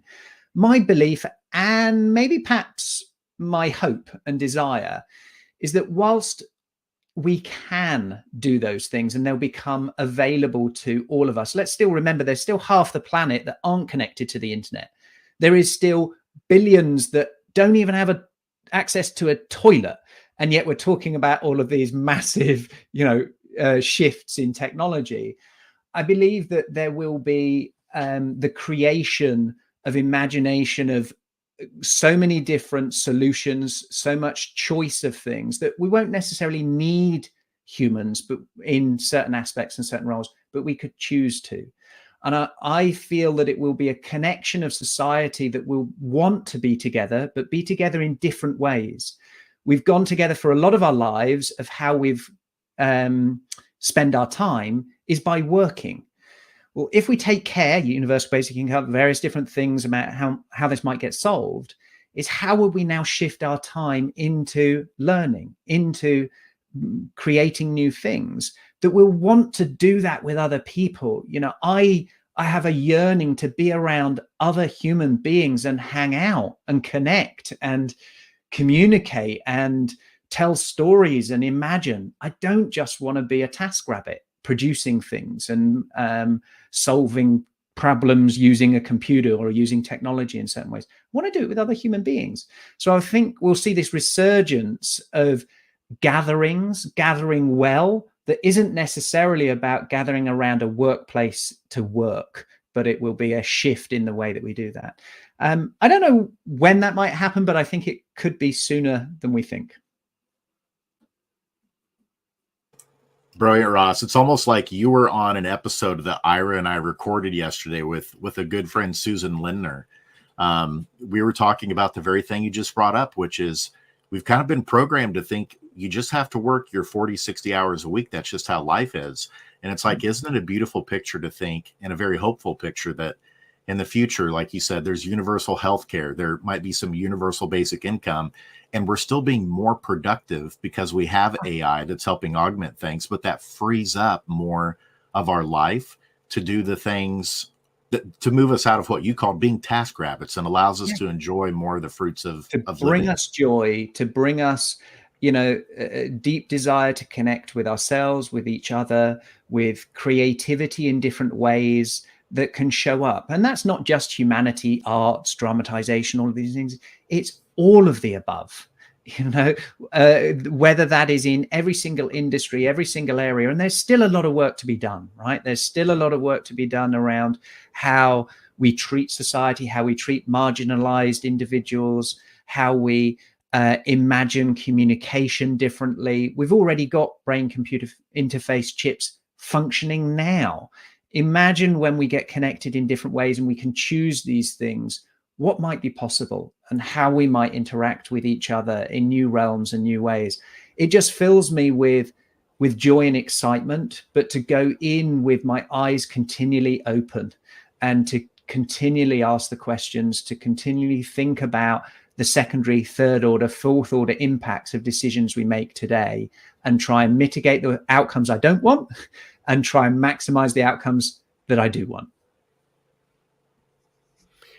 My belief, and maybe perhaps my hope and desire, is that whilst we can do those things and they'll become available to all of us, let's still remember there's still half the planet that aren't connected to the internet. There is still billions that don't even have access to a toilet. And yet we're talking about all of these massive, shifts in technology. I believe that there will be the creation of imagination of so many different solutions, so much choice of things that we won't necessarily need humans, but in certain aspects and certain roles, but we could choose to. And I feel that it will be a connection of society that will want to be together, but be together in different ways. We've gone together for a lot of our lives of how we've spend our time is by working. Well, if we take care, universal basic income, various different things about how this might get solved, is how will we now shift our time into learning, into creating new things that we'll want to do that with other people. I have a yearning to be around other human beings and hang out and connect and communicate and tell stories and imagine. I don't just want to be a TaskRabbit producing things and solving problems using a computer or using technology in certain ways. I want to do it with other human beings. So I think we'll see this resurgence of gathering well that isn't necessarily about gathering around a workplace to work, but it will be a shift in the way that we do that. I don't know when that might happen, but I think it could be sooner than we think. Brilliant, Ross. It's almost like you were on an episode that Ira and I recorded yesterday with a good friend, Susan Lindner. We were talking about the very thing you just brought up, which is we've kind of been programmed to think you just have to work your 40, 60 hours a week. That's just how life is. And it's like, isn't it a beautiful picture to think, and a very hopeful picture, that in the future, like you said, there's universal health care. There might be some universal basic income, and we're still being more productive because we have AI that's helping augment things, but that frees up more of our life to do the things that, to move us out of what you call being task rabbits, and allows us to enjoy more of the fruits of bring living. Us joy, to bring us, a deep desire to connect with ourselves, with each other, with creativity in different ways that can show up. And that's not just humanity, arts, dramatization, all of these things. It's all of the above, whether that is in every single industry, every single area. And there's still a lot of work to be done, right? There's still a lot of work to be done around how we treat society, how we treat marginalized individuals, how we imagine communication differently. We've already got brain-computer interface chips functioning now. Imagine when we get connected in different ways and we can choose these things, what might be possible and how we might interact with each other in new realms and new ways. It just fills me with joy and excitement, but to go in with my eyes continually open and to continually ask the questions, to continually think about the secondary, third order, fourth order impacts of decisions we make today, and try and mitigate the outcomes I don't want and try and maximize the outcomes that I do want.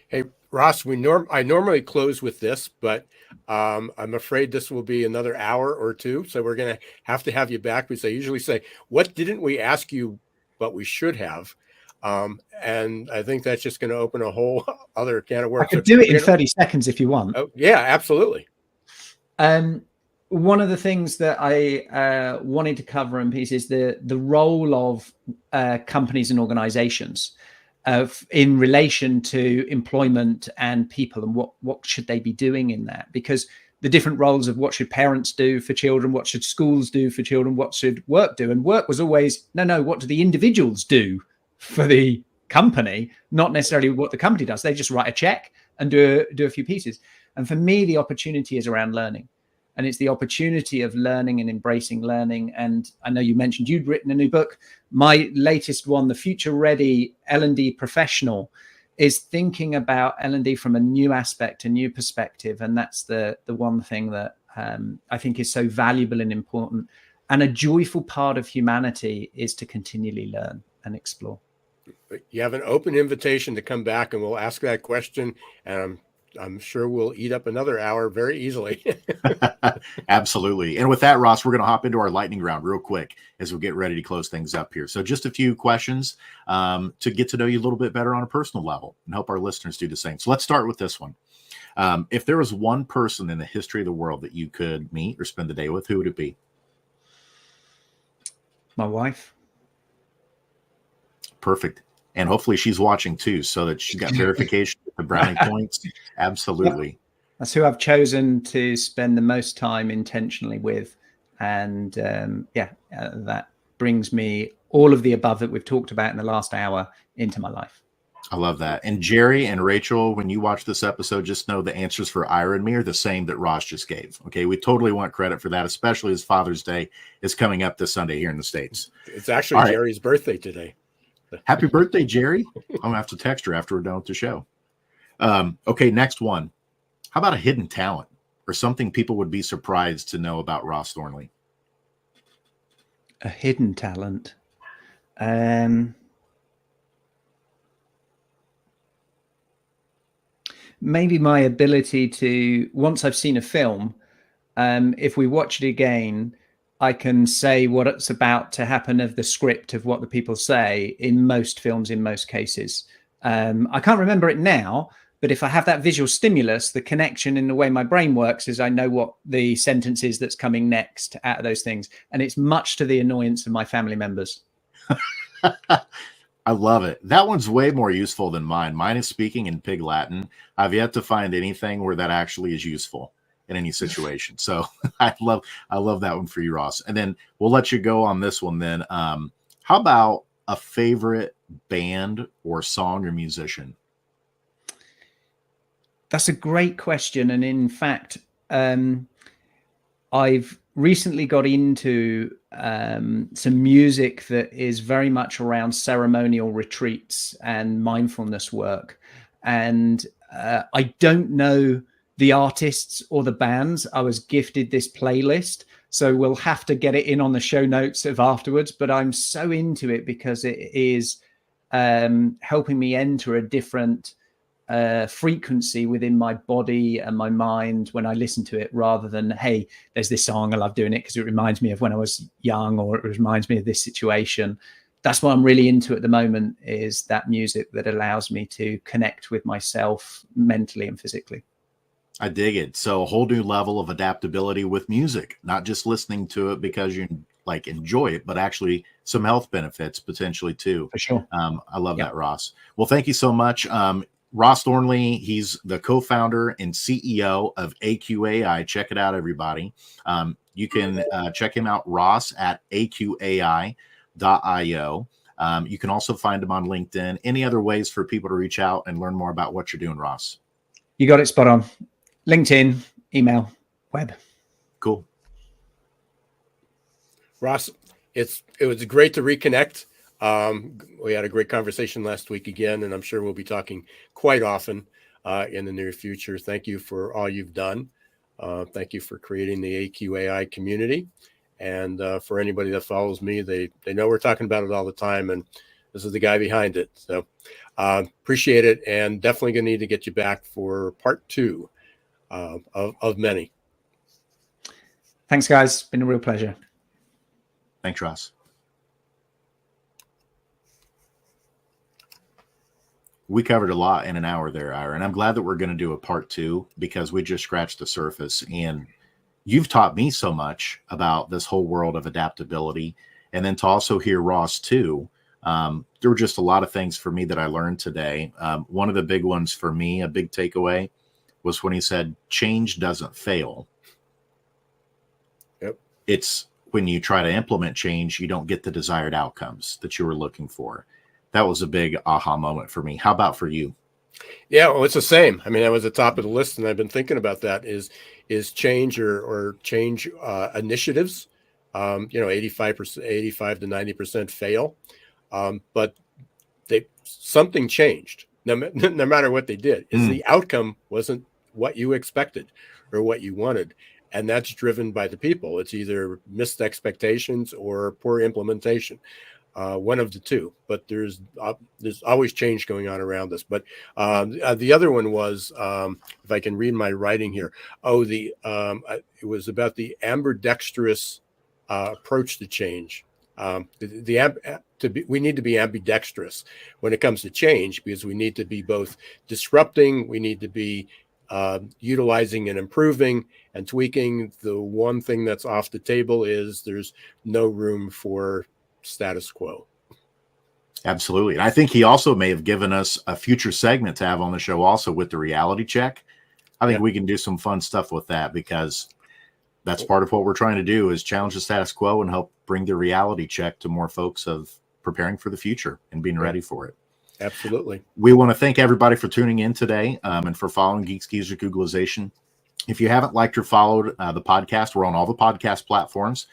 Hey, Ross, I normally close with this, but I'm afraid this will be another hour or two. So we're going to have you back. I usually say, what didn't we ask you, but we should have? And I think that's just going to open a whole other can of worms. I could do it in 30 seconds if you want. Oh, yeah, absolutely. One of the things that I wanted to cover in piece is the role of companies and organizations in relation to employment and people, and what should they be doing in that? Because the different roles of what should parents do for children, what should schools do for children, what should work do? And work was always, no, what do the individuals do for the company? Not necessarily what the company does. They just write a check and do a few pieces. And for me, the opportunity is around learning. And it's the opportunity of learning and embracing learning. And I know you mentioned you'd written a new book. My latest one, The Future Ready L&D Professional, is thinking about L&D from a new aspect, a new perspective. And that's the one thing that I think is so valuable and important. And a joyful part of humanity is to continually learn and explore. You have an open invitation to come back, and we'll ask that question. And I'm sure we'll eat up another hour very easily. Absolutely. And with that, Ross, we're going to hop into our lightning round real quick as we get ready to close things up here. So just a few questions to get to know you a little bit better on a personal level and help our listeners do the same. So let's start with this one. If there was one person in the history of the world that you could meet or spend the day with, who would it be? My wife. Perfect. And hopefully she's watching too, so that she's got verification of the brownie points. Absolutely. Yep. That's who I've chosen to spend the most time intentionally with. And that brings me all of the above that we've talked about in the last hour into my life. I love that. And Jerry and Rachel, when you watch this episode, just know the answers for Ira and me are the same that Ross just gave. Okay. We totally want credit for that, especially as Father's Day is coming up this Sunday here in the States. It's actually Jerry's birthday today. Happy birthday, Jerry. I'm going to have to text her after we're done with the show. Okay, next one. How about a hidden talent or something people would be surprised to know about Ross Thornley? A hidden talent. Maybe my ability to, once I've seen a film, if we watch it again, I can say what it's about to happen of the script of what the people say in most films, in most cases. I can't remember it now, but if I have that visual stimulus, the connection in the way my brain works is I know what the sentence is that's coming next out of those things. And it's much to the annoyance of my family members. I love it. That one's way more useful than mine. Mine is speaking in Pig Latin. I've yet to find anything where that actually is useful in any situation. So I love that one for you, Ross. And then we'll let you go on this one then. How about a favorite band or song or musician? That's a great question. And in fact, I've recently got into some music that is very much around ceremonial retreats and mindfulness work. And I don't know the artists or the bands. I was gifted this playlist, so we'll have to get it in on the show notes of afterwards, but I'm so into it because it is helping me enter a different frequency within my body and my mind when I listen to it, rather than, hey, there's this song, I love doing it because it reminds me of when I was young, or it reminds me of this situation. That's what I'm really into at the moment, is that music that allows me to connect with myself mentally and physically. I dig it. So a whole new level of adaptability with music, not just listening to it because you like enjoy it, but actually some health benefits potentially too. For sure. I love that, Ross. Well, thank you so much. Ross Thornley, he's the co-founder and CEO of AQAI. Check it out, everybody. You can check him out, Ross, at AQAI.com. unpack.io. You can also find them on LinkedIn. Any other ways for people to reach out and learn more about what you're doing, Ross? You got it spot on. LinkedIn, email, web. Cool. Ross, it was great to reconnect. We had a great conversation last week again, and I'm sure we'll be talking quite often in the near future. Thank you for all you've done. Thank you for creating the AQAI community. And for anybody that follows me, they know we're talking about it all the time, and this is the guy behind it. So appreciate it, and definitely going to need to get you back for part 2 of many. Thanks, guys. It's been a real pleasure. Thanks, Ross. We covered a lot in an hour there, Ira, and I'm glad that we're going to do a part 2 because we just scratched the surface. And you've taught me so much about this whole world of adaptability. And then to also hear Ross too, there were just a lot of things for me that I learned today. One of the big ones for me, a big takeaway, was when he said, change doesn't fail. Yep. It's when you try to implement change, you don't get the desired outcomes that you were looking for. That was a big aha moment for me. How about for you? Yeah, well, it's the same. I mean, that was the top of the list, and I've been thinking about that is change or change initiatives. 85 to 90% fail, but something changed. No matter what they did, is the outcome wasn't what you expected or what you wanted, and that's driven by the people. It's either missed expectations or poor implementation. One of the two, but there's always change going on around us. But the other one was, if I can read my writing here, it was about the ambidextrous approach to change. We need to be ambidextrous when it comes to change, because we need to be both disrupting, we need to be utilizing and improving and tweaking. The one thing that's off the table is there's no room for status quo. Absolutely. And I think he also may have given us a future segment to have on the show also with the reality check. I think we can do some fun stuff with that, because that's part of what we're trying to do, is challenge the status quo and help bring the reality check to more folks of preparing for the future and being ready for it. Absolutely. We want to thank everybody for tuning in today and for following Geeks Geezers Googlization. If you haven't liked or followed the podcast, we're on all the podcast platforms,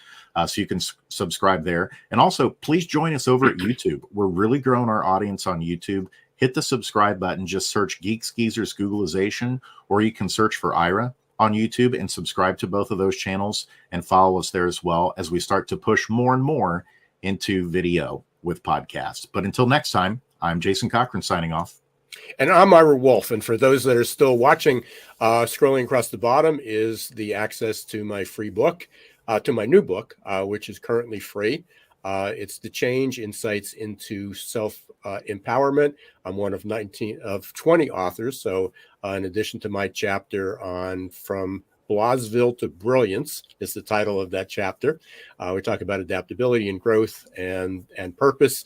so you can subscribe there. And also, please join us over at YouTube. We're really growing our audience on YouTube. Hit the subscribe button. Just search Geeks Geezers Googlization, or you can search for Ira on YouTube and subscribe to both of those channels and follow us there as well, as we start to push more and more into video with podcasts. But until next time, I'm Jason Cochran signing off. And I'm Ira Wolfe. And for those that are still watching, scrolling across the bottom is the access to my free book, to my new book, which is currently free. It's The Change: Insights into Self-Empowerment. I'm one of 20 authors. So in addition to my chapter on From Blahsville to Brilliance is the title of that chapter. We talk about adaptability and growth and purpose.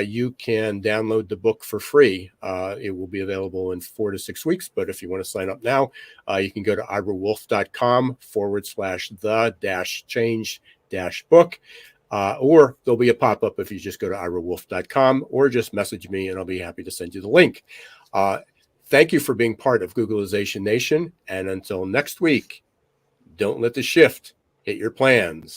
You can download the book for free. It will be available in 4 to 6 weeks. But if you want to sign up now, you can go to irawolfe.com/the-change-book. Or there'll be a pop-up if you just go to irawolfe.com, or just message me and I'll be happy to send you the link. Thank you for being part of Googlization Nation. And until next week, don't let the shift hit your plans.